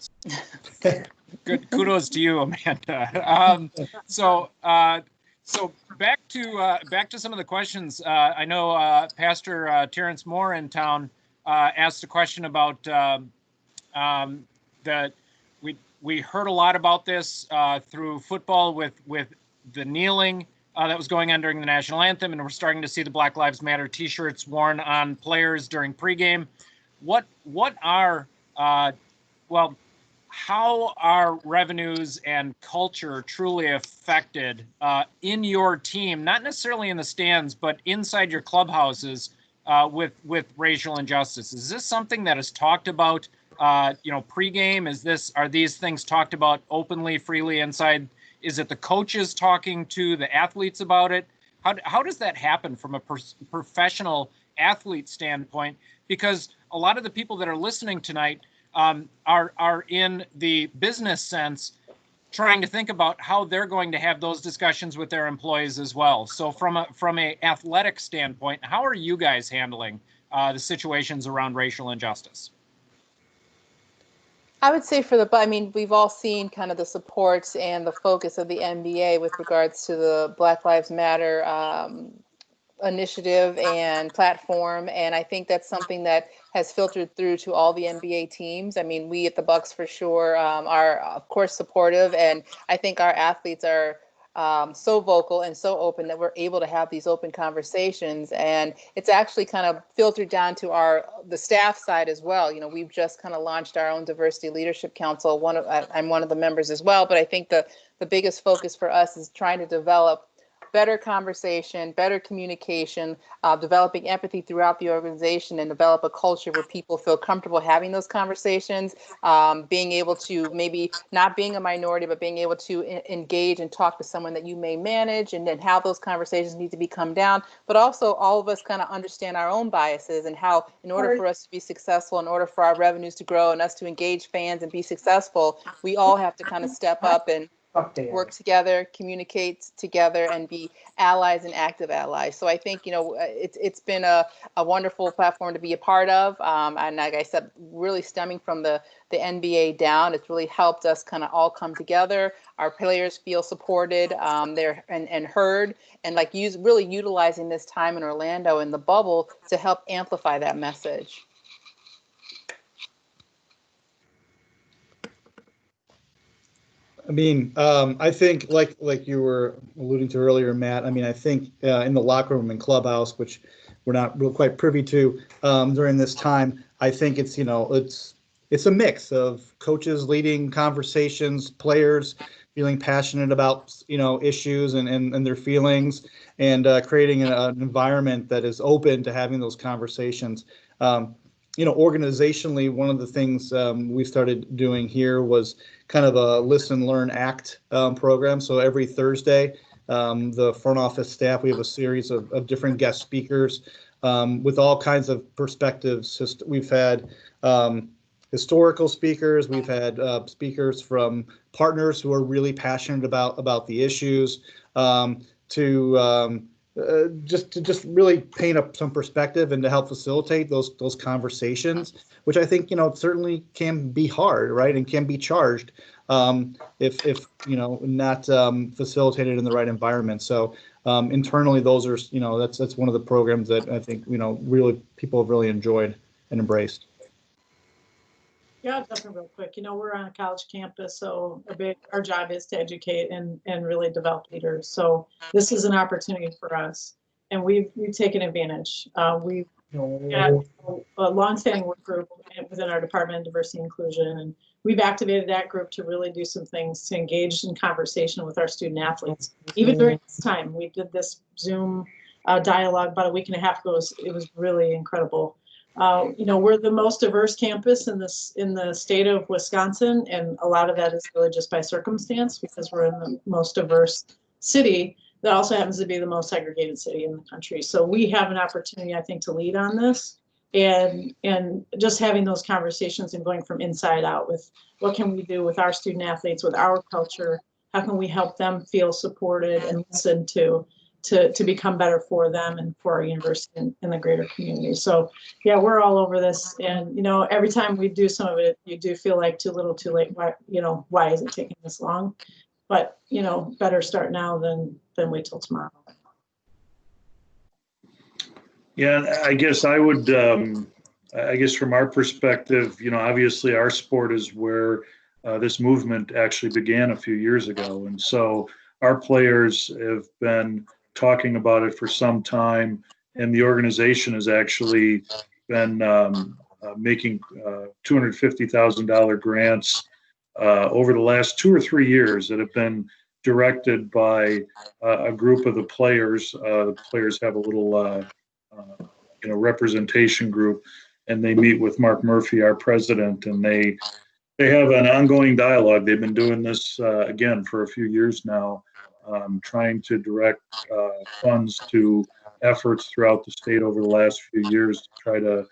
Good, kudos to you, Amanda. So back to some of the questions. I know Pastor Terrence Moore in town asked a question about that. We heard a lot about this through football with the kneeling that was going on during the national anthem, and we're starting to see the Black Lives Matter T-shirts worn on players during pregame. How are revenues and culture truly affected in your team, not necessarily in the stands, but inside your clubhouses with racial injustice? Is this something that is talked about, pregame? Are these things talked about openly, freely inside? Is it the coaches talking to the athletes about it? How does that happen from a professional athlete standpoint? Because a lot of the people that are listening tonight are in the business sense trying to think about how they're going to have those discussions with their employees as well. So from a athletic standpoint, how are you guys handling the situations around racial injustice? I would say we've all seen kind of the support and the focus of the NBA with regards to the Black Lives Matter initiative and platform. And I think that's something that has filtered through to all the NBA teams. I mean, we at the Bucks for sure are, of course, supportive. And I think our athletes are so vocal and so open that we're able to have these open conversations. And it's actually kind of filtered down to the staff side as well. We've just kind of launched our own Diversity Leadership Council. I'm one of the members as well. But I think the biggest focus for us is trying to develop better conversation, better communication, developing empathy throughout the organization, and develop a culture where people feel comfortable having those conversations, being able to maybe not being a minority, but being able to engage and talk to someone that you may manage, and then how those conversations need to be come down. But also all of us kind of understand our own biases and how, in order for us to be successful, in order for our revenues to grow and us to engage fans and be successful, we all have to kind of step up and work together, communicate together, and be allies and active allies. So I think, it's been a wonderful platform to be a part of. And like I said, really stemming from the NBA down, it's really helped us kind of all come together. Our players feel supported, they're and heard, and like really utilizing this time in Orlando in the bubble to help amplify that message. I mean, I think like you were alluding to earlier, Matt. I mean, I think in the locker room and clubhouse, which we're not real quite privy to during this time, I think it's it's a mix of coaches leading conversations, players feeling passionate about issues and their feelings, and creating an environment that is open to having those conversations. Organizationally, one of the things we started doing here was kind of a listen, learn, act program. So every Thursday, the front office staff, we have a series of different guest speakers with all kinds of perspectives. We've had historical speakers. We've had speakers from partners who are really passionate about the issues, to just really paint up some perspective and to help facilitate those conversations, which I think certainly can be hard, right, and can be charged if not facilitated in the right environment. So internally, those are that's one of the programs that I think really people have really enjoyed and embraced. Yeah, definitely real quick. We're on a college campus, so our job is to educate and really develop leaders. So this is an opportunity for us, and we've taken advantage. We've got a longstanding work group within our Department of Diversity and Inclusion, and we've activated that group to really do some things to engage in conversation with our student athletes. Even during this time, we did this Zoom dialogue about a week and a half ago. It was really incredible. We're the most diverse campus in the state of Wisconsin, and a lot of that is really just by circumstance because we're in the most diverse city that also happens to be the most segregated city in the country. So we have an opportunity, I think, to lead on this, and just having those conversations and going from inside out with what can we do with our student athletes, with our culture, how can we help them feel supported and listened to become better for them and for our university and the greater community. So yeah, we're all over this. And, every time we do some of it, you do feel like too little too late. Why is it taking this long? But, better start now than wait till tomorrow. Yeah, I guess I would, I guess from our perspective, obviously our sport is where this movement actually began a few years ago. And so our players have been talking about it for some time, and the organization has actually been making $250,000 grants over the last 2 or 3 years that have been directed by a group of the players. The players have a little representation group, and they meet with Mark Murphy, our president, and they have an ongoing dialogue. They've been doing this again for a few years now, trying to direct funds to efforts throughout the state over the last few years to try to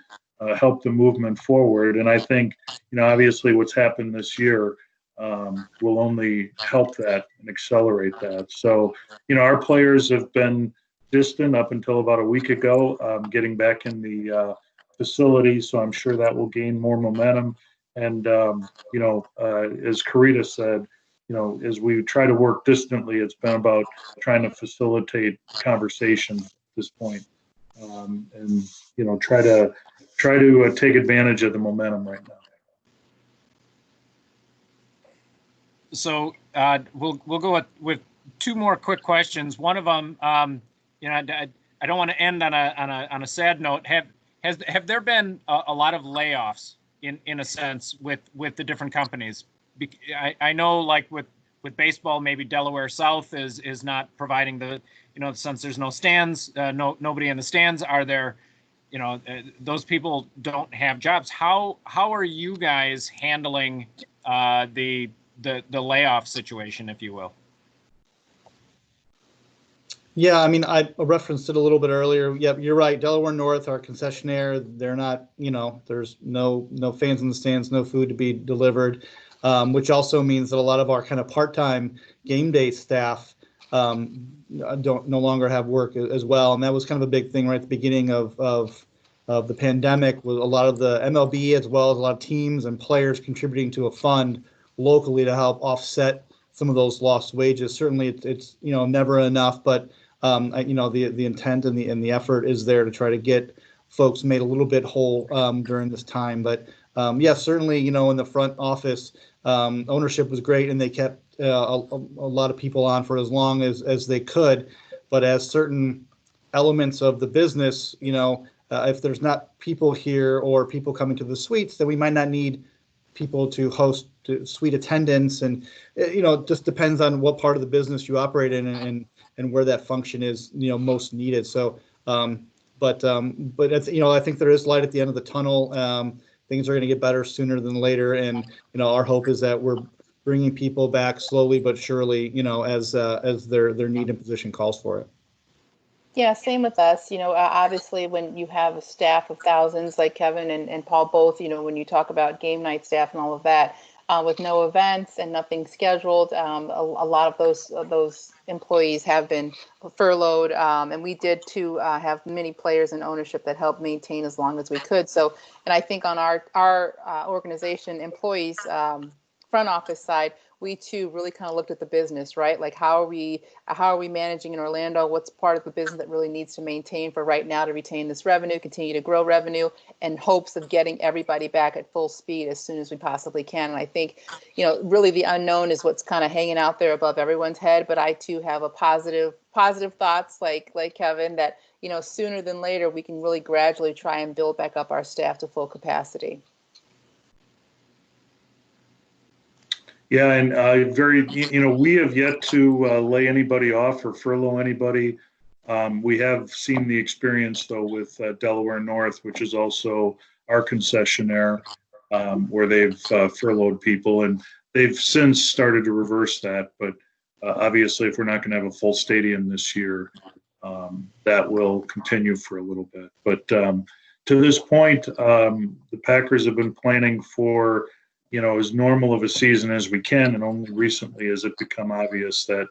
help the movement forward. And I think, obviously what's happened this year will only help that and accelerate that. So, our players have been distant up until about a week ago, getting back in the facility. So I'm sure that will gain more momentum. And, as Karita said, as we try to work distantly, it's been about trying to facilitate conversation at this point, and try to take advantage of the momentum right now. So we'll go with two more quick questions. One of them, I don't want to end on a sad note. Have there been a lot of layoffs in a sense with the different companies? I know, like with with baseball, maybe Delaware South is not providing the, since there's no stands, nobody in the stands, are there, those people don't have jobs. How are you guys handling the layoff situation, if you will? Yeah, I mean, I referenced it a little bit earlier. Yep, you're right. Delaware North, our concessionaire, they're not, there's no fans in the stands, no food to be delivered, which also means that a lot of our kind of part-time game day staff no longer have work as well. And that was kind of a big thing right at the beginning of the pandemic, with a lot of the MLB as well as a lot of teams and players contributing to a fund locally to help offset some of those lost wages. Certainly, it's never enough, but the intent and the effort is there to try to get folks made a little bit whole during this time. But certainly, in the front office, ownership was great, and they kept a lot of people on for as long as they could. But as certain elements of the business, if there's not people here or people coming to the suites, then we might not need people to host suite attendance, and it just depends on what part of the business you operate in and where that function is most needed. So but it's, I think there is light at the end of the tunnel. Things are going to get better sooner than later, and our hope is that we're bringing people back slowly but surely, as their need and position calls for it. Yeah, same with us. Obviously, when you have a staff of thousands like Kevin and Paul both, when you talk about game night staff and all of that, with no events and nothing scheduled, a lot of those employees have been furloughed, and we did too have many players in ownership that helped maintain as long as we could. So, and I think on our organization employees front office side, we too really kind of looked at the business, right? Like how are we managing in Orlando? What's part of the business that really needs to maintain for right now to retain this revenue, continue to grow revenue, in hopes of getting everybody back at full speed as soon as we possibly can. And I think, really the unknown is what's kind of hanging out there above everyone's head. But I too have a positive thoughts like Kevin, that, sooner than later, we can really gradually try and build back up our staff to full capacity. Yeah, and we have yet to lay anybody off or furlough anybody. We have seen the experience, though, with Delaware North, which is also our concessionaire, where they've furloughed people, and they've since started to reverse that. But obviously, if we're not going to have a full stadium this year, that will continue for a little bit. But to this point, the Packers have been planning for as normal of a season as we can, and only recently has it become obvious that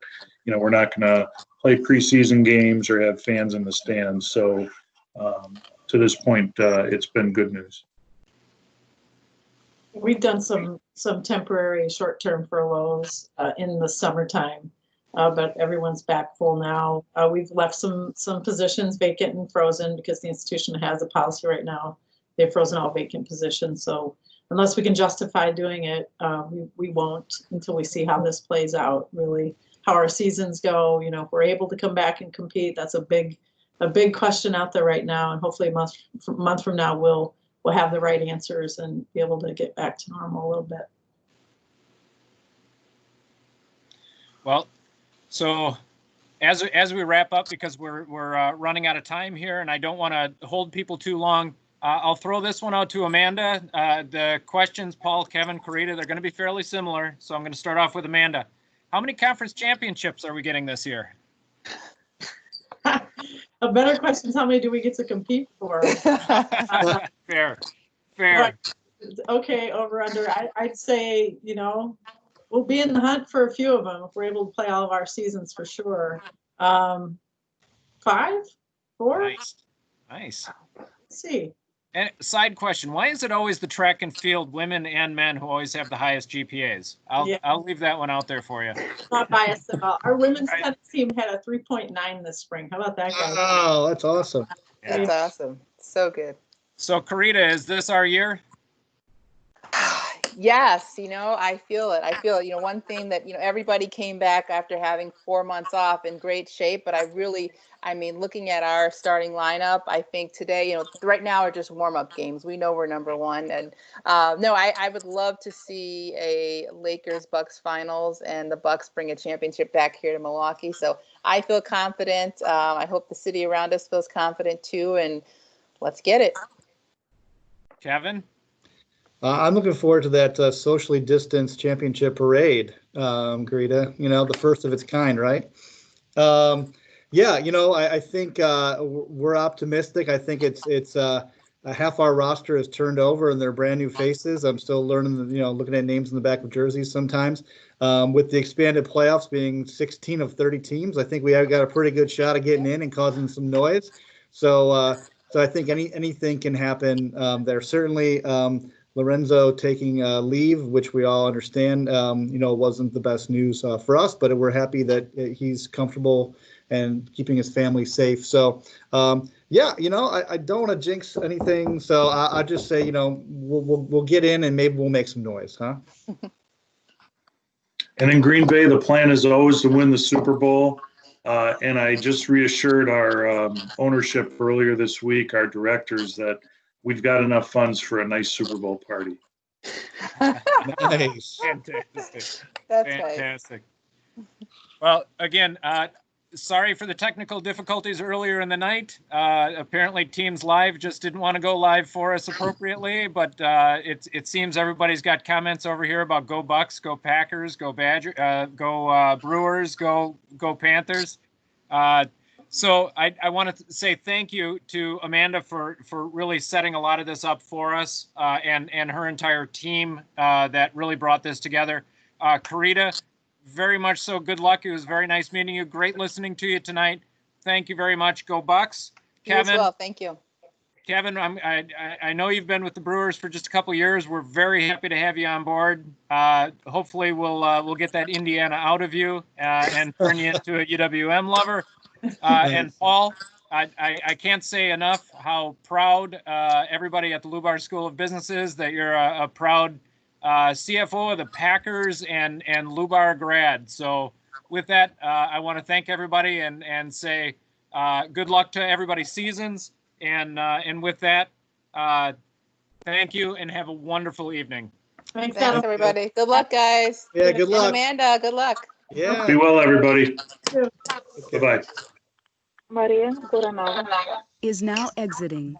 we're not going to play preseason games or have fans in the stands. So to this point, it's been good news. We've done some temporary short-term furloughs in the summertime, but everyone's back full now. We've left some positions vacant and frozen because the institution has a policy right now. They've frozen all vacant positions. So unless we can justify doing it, we won't until we see how this plays out, really, how our seasons go. If we're able to come back and compete, that's a big question out there right now. And hopefully a month from now, we'll have the right answers and be able to get back to normal a little bit. Well, so as we wrap up, because we're running out of time here, and I don't want to hold people too long, I'll throw this one out to Amanda. The questions, Paul, Kevin, Karita, they're going to be fairly similar. So I'm going to start off with Amanda. How many conference championships are we getting this year? A better question is, how many do we get to compete for? Fair. Okay, over under. I'd say, we'll be in the hunt for a few of them if we're able to play all of our seasons for sure. 5, 4. Nice. Let's see. And side question, why is it always the track and field women and men who always have the highest GPAs? I'll leave that one out there for you. Not biased at all. Our women's tennis team had a 3.9 this spring. How about that, guys? Oh, that's awesome. That's awesome. So good. So Karita, is this our year? Yes, I feel it. I feel it. One thing that, everybody came back after having 4 months off in great shape, but looking at our starting lineup, I think today, right now are just warm-up games. We know we're number one. And no, I would love to see a Lakers-Bucks finals and the Bucks bring a championship back here to Milwaukee. So I feel confident. I hope the city around us feels confident too. And let's get it. Kevin? I'm looking forward to that socially distanced championship parade, Greta. The first of its kind, right? Yeah, I think we're optimistic. I think it's half our roster has turned over and they're brand new faces. I'm still learning, looking at names in the back of jerseys sometimes. With the expanded playoffs being 16 of 30 teams, I think we have got a pretty good shot of getting in and causing some noise. So I think anything can happen there. Certainly, Lorenzo taking leave, which we all understand, wasn't the best news for us, but we're happy that he's comfortable and keeping his family safe. So, yeah, I don't want to jinx anything. So I just say, we'll get in and maybe we'll make some noise, huh? And in Green Bay, the plan is always to win the Super Bowl. And I just reassured our ownership earlier this week, our directors, that we've got enough funds for a nice Super Bowl party. Nice. Fantastic. That's Fantastic. Well, again, sorry for the technical difficulties earlier in the night. Apparently Teams Live just didn't want to go live for us appropriately, but it seems everybody's got comments over here about go Bucks, go Packers, go go Brewers, go Panthers. So I want to say thank you to Amanda for really setting a lot of this up for us and her entire team that really brought this together. Karita, very much so. Good luck. It was very nice meeting you. Great listening to you tonight. Thank you very much. Go Bucks. Kevin. You as well. Thank you. Kevin, I know you've been with the Brewers for just a couple of years. We're very happy to have you on board. Hopefully we'll get that Indiana out of you and turn you into a UWM lover. And Paul, I can't say enough how proud everybody at the Lubar School of Business is that you're a proud CFO of the Packers and Lubar grad. So with that, I want to thank everybody and say good luck to everybody's seasons. And with that, thank you and have a wonderful evening. Thanks, Thanks, everybody. Good luck, guys. Yeah, good luck. And Amanda, good luck. Yeah. Be well, everybody. Okay. Bye-bye. Is now exiting.